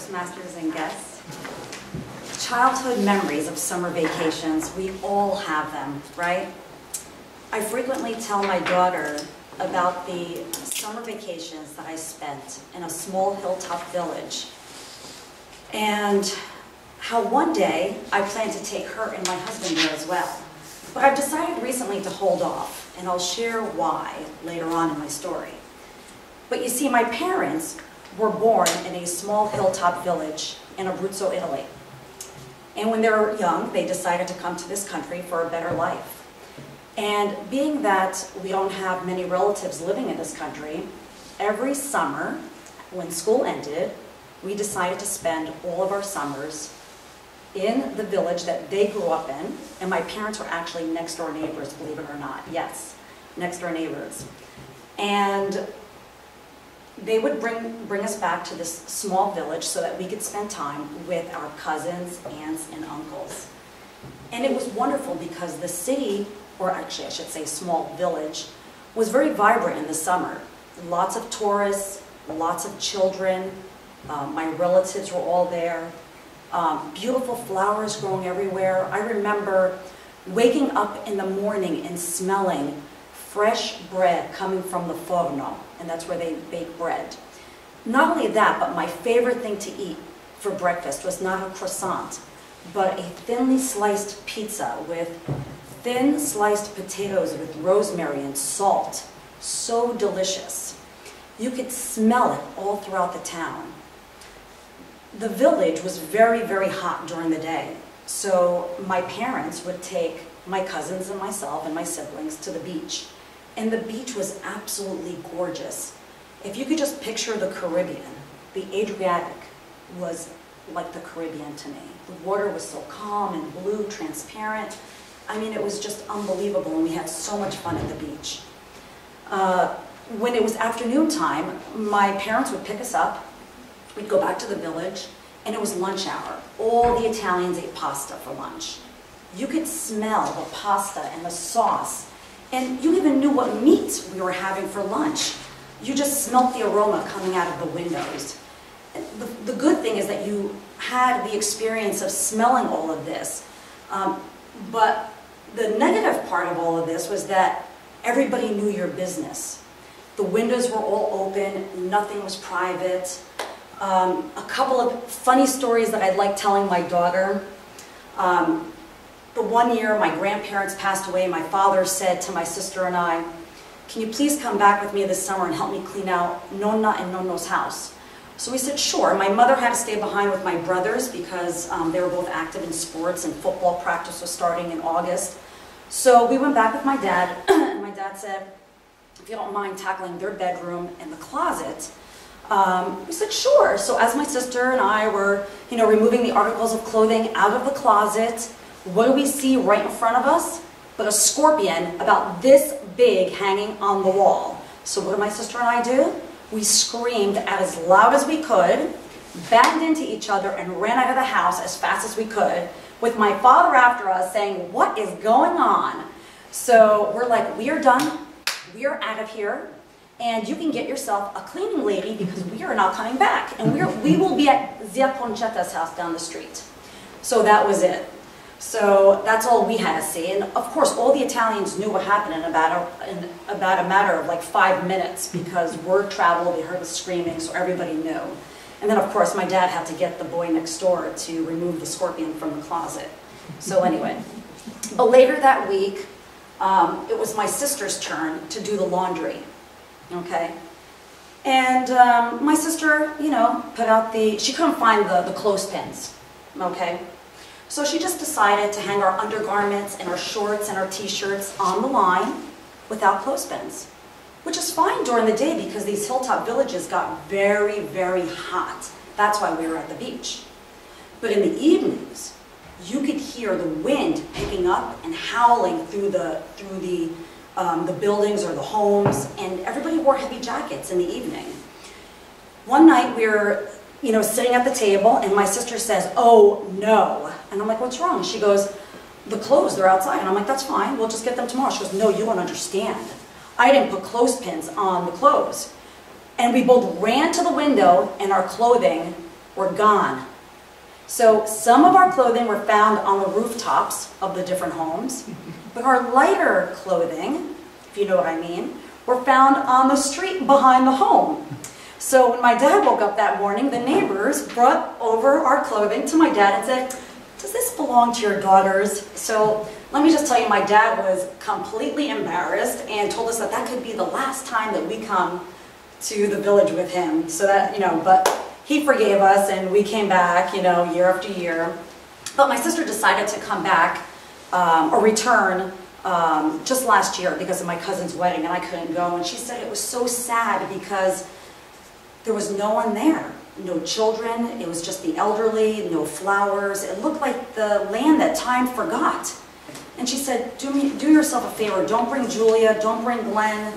Toastmasters and guests. Childhood memories of summer vacations, we all have them, right? I frequently tell my daughter about the summer vacations that I spent in a small hilltop village, and how one day I plan to take her and my husband there as well. But I've decided recently to hold off, and I'll share why later on in my story. But you see, my parents were born in a small hilltop village in Abruzzo, Italy. And when they were young, they decided to come to this country for a better life. And being that we don't have many relatives living in this country, every summer, when school ended, we decided to spend all of our summers in the village that they grew up in. And my parents were actually next door neighbors, believe it or not. Yes, next door neighbors. And they would bring us back to this small village so that we could spend time with our cousins, aunts, and uncles. And it was wonderful because the city, or actually I should say small village, was very vibrant in the summer. Lots of tourists, lots of children, my relatives were all there. Beautiful flowers growing everywhere. I remember waking up in the morning and smelling fresh bread coming from the forno, and that's where they bake bread. Not only that, but my favorite thing to eat for breakfast was not a croissant, but a thinly sliced pizza with thin sliced potatoes with rosemary and salt. So delicious. You could smell it all throughout the town. The village was very, very hot during the day, so my parents would take my cousins and myself and my siblings to the beach. And the beach was absolutely gorgeous. If you could just picture the Caribbean, the Adriatic was like the Caribbean to me. The water was so calm and blue, transparent. I mean, it was just unbelievable, and we had so much fun at the beach. When it was afternoon time, my parents would pick us up. We'd go back to the village, and it was lunch hour. All the Italians ate pasta for lunch. You could smell the pasta and the sauce, and you even knew what meat we were having for lunch. You just smelt the aroma coming out of the windows. The good thing is that you had the experience of smelling all of this. But the negative part of all of this was that everybody knew your business. The windows were all open, nothing was private. A couple of funny stories that I'd like telling my daughter. The one year my grandparents passed away, my father said to my sister and I, "Can you please come back with me this summer and help me clean out Nonna and Nonno's house?" So we said, sure. My mother had to stay behind with my brothers because they were both active in sports and football practice was starting in August. So we went back with my dad, and my dad said, "If you don't mind tackling their bedroom and the closet." We said, sure. So as my sister and I were, removing the articles of clothing out of the closet, what do we see right in front of us? But a scorpion about this big hanging on the wall. So what did my sister and I do? We screamed as loud as we could, banged into each other, and ran out of the house as fast as we could, with my father after us saying, "What is going on?" So we're like, "We are done. We are out of here. And you can get yourself a cleaning lady because we are not coming back. And we will be at Zia Concetta's house down the street." So that was it. So that's all we had to see. And of course, all the Italians knew what happened in about a matter of like 5 minutes because word traveled, they heard the screaming, so everybody knew. And then of course, my dad had to get the boy next door to remove the scorpion from the closet. So anyway, but later that week, it was my sister's turn to do the laundry. Okay, and my sister, put out she couldn't find the clothespins, okay? So she just decided to hang our undergarments and our shorts and our t-shirts on the line without clothespins, which is fine during the day because these hilltop villages got very, very hot. That's why we were at the beach. But in the evenings, you could hear the wind picking up and howling through the buildings or the homes, and everybody wore heavy jackets in the evening. One night we were, sitting at the table, and my sister says, "Oh no." And I'm like, "What's wrong?" She goes, "The clothes, they're outside." And I'm like, "That's fine, we'll just get them tomorrow." She goes, "No, you don't understand. I didn't put clothespins on the clothes." And we both ran to the window, and our clothing were gone. So some of our clothing were found on the rooftops of the different homes, but our lighter clothing, if you know what I mean, were found on the street behind the home. So when my dad woke up that morning, the neighbors brought over our clothing to my dad and said, "Does this belong to your daughters?" So let me just tell you, my dad was completely embarrassed and told us that that could be the last time that we come to the village with him. So that, you know, but he forgave us and we came back, you know, year after year. But my sister decided to come back or return just last year because of my cousin's wedding, and I couldn't go. And she said it was so sad because there was no one there. No children, it was just the elderly, no flowers. It looked like the land that time forgot. And she said, do yourself a favor, don't bring Julia, don't bring Glenn.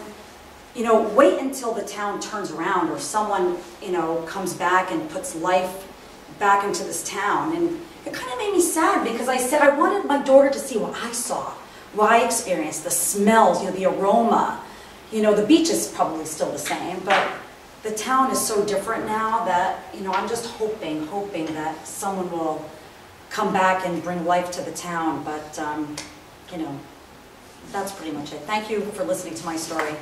You know, wait until the town turns around or someone, you know, comes back and puts life back into this town. And it kind of made me sad because I said I wanted my daughter to see what I saw, what I experienced, the smells, you know, the aroma. You know, the beach is probably still the same, but the town is so different now that, you know, I'm just hoping that someone will come back and bring life to the town. But, you know, that's pretty much it. Thank you for listening to my story.